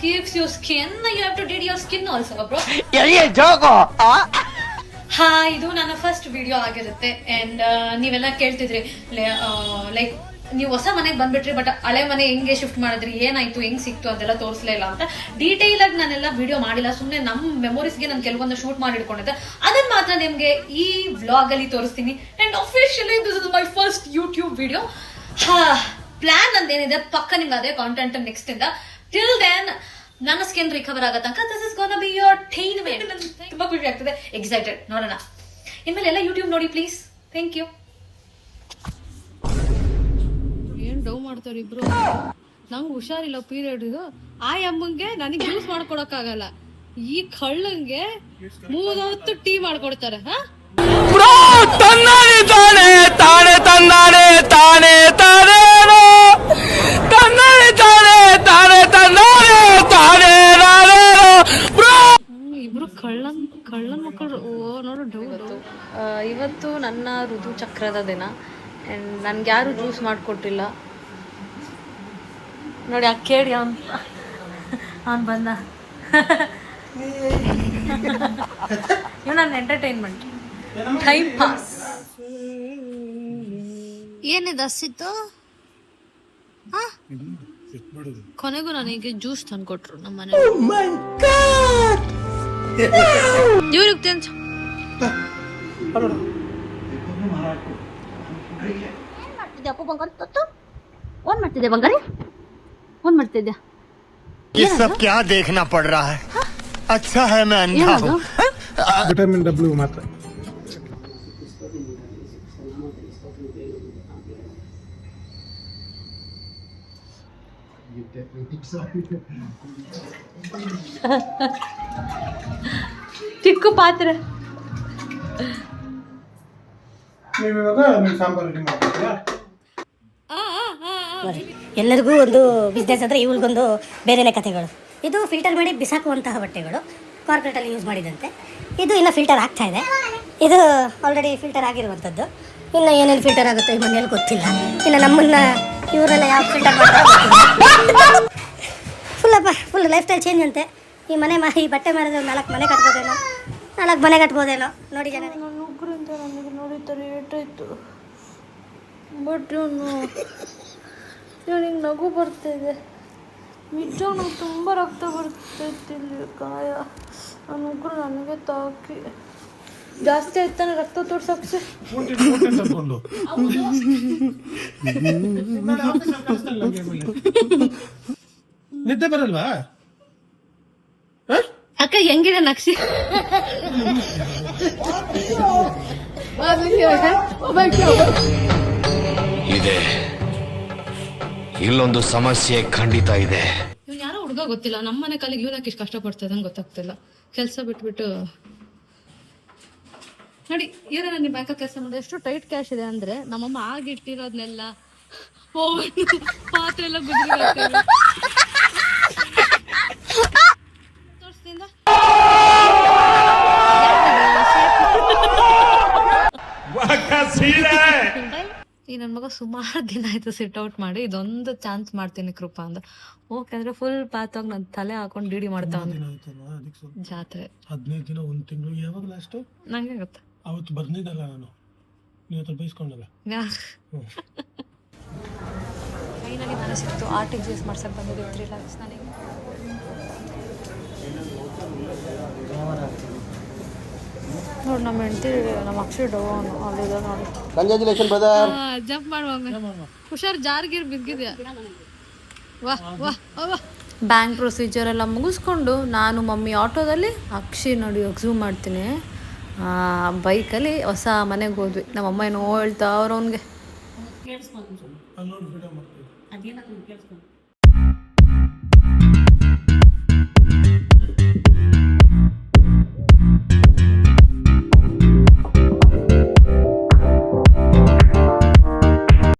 gives you skin, you have to did your skin also, bro. ಹಾ, ಇದು ನನ್ನ first video ಆಗಿರುತ್ತೆ. And ನೀವೆಲ್ಲ ಕೇಳ್ತಿದ್ರಿ ಲೈಕ್ ನೀವು ಹೊಸ ಮನೆಗೆ ಬಂದ್ಬಿಟ್ರಿ, ಬಟ್ ಹಳೆ ಮನೆ ಹೆಂಗೆ ಶಿಫ್ಟ್ ಮಾಡಿದ್ರಿ, ಏನಾಯ್ತು, ಹೆಂಗ್ ಸಿಕ್ತು ಅಂತೆಲ್ಲ ತೋರಿಸಲೇ ಇಲ್ಲ ಅಂತ. ಡೀಟೇಲ್ ಆಗಿ ನಾನೆಲ್ಲ ವಿಡಿಯೋ ಮಾಡಿಲ್ಲ, ಸುಮ್ಮನೆ ನಮ್ಮ ಮೆಮೊರೀಸ್ಗೆ ನಾನು ಕೆಲವೊಂದು ಶೂಟ್ ಮಾಡಿ ಇಟ್ಕೊಂಡಿದ್ದೆ. ಅದನ್ನ ಮಾತ್ರ ನಿಮ್ಗೆ ಈ ವ್ಲಾಗ್ ಅಲ್ಲಿ ತೋರಿಸ್ತೀನಿ. And officially this is my first YouTube video. Plan ಅಂದೇನಿದೆ ಪಕ್ಕ ನಿಮ್ಗೆ ಅದೇ ಕಾಂಟೆಂಟ್ ನೆಕ್ಸ್ಟ್ ಇಂದ. ಟಿಲ್ ದೆನ್ ನನ್ನ ಸ್ಕಿನ್ ರಿಕವರ್ ಆಗೋ ತನಕ this is gonna be your entertainment. ತುಂಬಾ ಖುಷಿ ಆಗ್ತದೆ, ಎಕ್ಸೈಟೆಡ್. ನೋಡೋಣ ಇನ್ಮೇಲೆ ಎಲ್ಲ ಯೂಟ್ಯೂಬ್ ನೋಡಿ ಪ್ಲೀಸ್. Thank you. ಏನ್ ಡೌ ಮಾಡ್ತಾರೆ ಇಬ್ರು. ನಂಗೆ ಹುಷಾರಿಲ್ಲ ಪೀರಿಯಡ್. ಇದು ಆ ಅಮ್ಮಂಗೆ ನನಗೆ ಜ್ಯೂಸ್ ಮಾಡ್ಕೊಡಕ್ಕಾಗಲ್ಲ. ಈ ಕಳ್ಳಂಗೆ 3 ಹೊತ್ತು ಟೀ ಮಾಡ್ಕೊಡ್ತಾರೆ. ಇಬ್ರು ಕಳ್ಳನ್ ಮಕ್ಕಳು. ಓ ನೋಡು ಡೌಟ್. ಇವತ್ತು ನನ್ನ ಋತು ಚಕ್ರದ ದಿನ. ಆ್ಯಂಡ್ ನನ್ಗೆ ಯಾರು ಜ್ಯೂಸ್ ಮಾಡಿಕೊಟ್ಟಿಲ್ಲ ನೋಡಿ. ಕೇಳಿ ಅವನು ಬಂದ. ಇವ್ ನನ್ನ ಎಂಟರ್ಟೈನ್ಮೆಂಟ್, ಟೈಮ್ ಪಾಸ್. ಏನಿದೆ ಹಸಿತ್ತು? ಕೊನೆಗೂ ನನಗೆ ಜ್ಯೂಸ್ ತಂದು ಕೊಟ್ರು ನಮ್ಮ ಮನೆ. ಇವ್ರಿಗೆ ತಿನ್ಸು. ಅಪ್ಪು ಬಂಗಾರ ತೊತ್ತು ಓನ್ ಮಾಡ್ತಿದ್ದೆ. ಬಂಗಾರಿ ಓನ್ ಮಾಡ್ತಿದ್ದೆ. ये सब क्या देखना पड़ रहा है? अच्छा है मैं अंधा हूँ. विटामिन डब्ल्यू मात्र. ಚಿಕ್ಕ ಪಾತ್ರೆ. ಎಲ್ಲರಿಗೂ ಒಂದು ಬಿಸ್ನೆಸ್ ಅಂದರೆ ಇವಳಿಗೊಂದು ಬೇರೆನೇ ಕಥೆಗಳು. ಇದು ಫಿಲ್ಟರ್ ಮಾಡಿ ಬಿಸಾಕುವಂತಹ ಬಟ್ಟೆಗಳು, ಕಾರ್ಪೊರೇಟಲ್ಲಿ ಯೂಸ್ ಮಾಡಿದಂತೆ. ಇದು ಇನ್ನು ಫಿಲ್ಟರ್ ಆಗ್ತಾ ಇದೆ. ಇದು ಆಲ್ರೆಡಿ ಫಿಲ್ಟರ್ ಆಗಿರುವಂಥದ್ದು. ಇನ್ನು ಏನೇನು ಫಿಲ್ಟರ್ ಆಗುತ್ತೆ ಈ ಮನೆಯಲ್ಲಿ ಗೊತ್ತಿಲ್ಲ. ಇನ್ನು ನಮ್ಮನ್ನು ಇವರೆಲ್ಲ ಯಾವ ಫಿಲ್ಟರ್ ಮಾಡ್ತಾರೆ ಫುಲ್ ಲೈಫ್ ಸ್ಟೈಲ್ ಚೇಂಜ್ ಅಂತೆ. ಈ ಈ ಬಟ್ಟೆ ಮಾರಿದ್ರೆ ಒಂದು 4 ಮನೆ ಕಟ್ಬೋದೇನೋ ನೋಡಿ ಜನ. ನನ್ನ ಉಗ್ರಿಂದ ನನಗೆ ನೋಡಿದ್ದಾರೆ ಏಟಾಯ್ತು. ಬಟ್ ಇವನಿಗೆ ನಗು ಬರ್ತಾಯಿದೆ. ನಿಜ ನಂಗೆ ತುಂಬ ರಕ್ತ ಬರ್ತೈತಿ ಇಲ್ಲಿ ಗಾಯ. ನನ್ನ ಉಗ್ರು ನನಗೆ ತಾಕಿ ಜಾಸ್ತಿ ಆಯ್ತಾನೆ ರಕ್ತ ತೋರ್ಸಕ್ಕೆ. ನಿದ್ದೆ ಬರಲ್ವಾ ಅಕ್ಕ? ಹೆಂಗಿದೆ ನಕ್ಷಿ? ಇದೆ ಇಲ್ಲೊಂದು ಸಮಸ್ಯೆ ಖಂಡಿತ ಇದೆ. ಇವ್ನು ಯಾರೋ ಹುಡುಗ ಗೊತ್ತಿಲ್ಲ. ನಮ್ಮ ಮನೆ ಕಾಲಿಗೆ ಇವನಕ್ಕೆ ಇಷ್ಟು ಕಷ್ಟಪಡ್ತದಂಗೆ ಗೊತ್ತಾಗ್ತಿಲ್ಲ. ಕೆಲಸ ಬಿಟ್ಬಿಟ್ಟು ನೋಡಿ ಇವ್ರ ನನ್ನ ಬ್ಯಾಂಕ್ ಕೆಲಸ ಮಾಡಿದ್ರೆ ಎಷ್ಟು ಟೈಟ್ ಕ್ಯಾಶ್ ಇದೆ ಅಂದ್ರೆ ನಮ್ಮಮ್ಮ ಆಗಿಟ್ಟಿರೋದ್ನೆಲ್ಲ ಪಾತ್ರೆ ಎಲ್ಲ ಗುಜರಿ ತೋರಿಸ್ತಿಂದ ಈ ನನ್ನ ಮಗ ಸುಮಾರು ದಿನ ಆಯ್ತು ಸಿಟ್ ಔಟ್ ಮಾಡಿ. ಇದೊಂದು ಚಾನ್ಸ್ ಮಾಡ್ತೀನಿ ಕೃಪಾ ಅಂದ. ಓಕೆ ಅಂದ್ರೆ ಫುಲ್ ಪಾತ್ವಾಗಿ ನನ್ನ ತಲೆ ಹಾಕೊಂಡು ಡಿಡಿ ಮಾಡ್ತಾವ. ಜಾತ್ರೆ 15 ದಿನ 1 ತಿಂಗಳು ಯಾವಾಗ ಲಾಸ್ಟ್ ನಂಗೆ ಗೊತ್ತ. ಅವತ್ತು ಬರ್ನಿದ್ದಲ್ಲ ನಾನು, ನೀವು ಹತ್ರ ಬೈಸ್ಕೊಂಡಲ್ಲ. ಫೈನಲಿ ನಾನು ಸಿಕ್ತು. RTGS ಮಾಡ್ಸಕ್ಕೆ ಬಂದಿದ್ದೀವಿ 3 lakhs ನನಗೆ. ನೋಡಿ ನಮ್ಮ ಹೆಂಡತಿ ನಮ್ಮ ಅಕ್ಷರ ಡೌನ್ ಅಲ್ಲಿದೆ ನೋಡಿ. Congratulation brother. ಜಂಪ್ ಮಾಡುವಾಗ ಹುಷಾರ್ ಜಾರ್ಗಿರ್ ಬಿದ್ದಿದೆ. ವಾಹ್ ವಾಹ್ ವಾಹ್. ಬ್ಯಾಂಕ್ ಪ್ರೊಸೀಜರ್ ಎಲ್ಲ ಮುಗಿಸ್ಕೊಂಡು ನಾನು ಮಮ್ಮಿ ಆಟೋದಲ್ಲಿ ಅಕ್ಷಿ ನೋಡಿ ಝೂಮ್ ಮಾಡ್ತೀನಿ ಬೈಕಲ್ಲಿ ಹೊಸ ಮನೆಗೆ ಹೋದ್ವಿ. ನಮ್ಮಮ್ಮ ಏನೋ ಹೇಳ್ತಾ ಅವ್ರು ಅವನಿಗೆ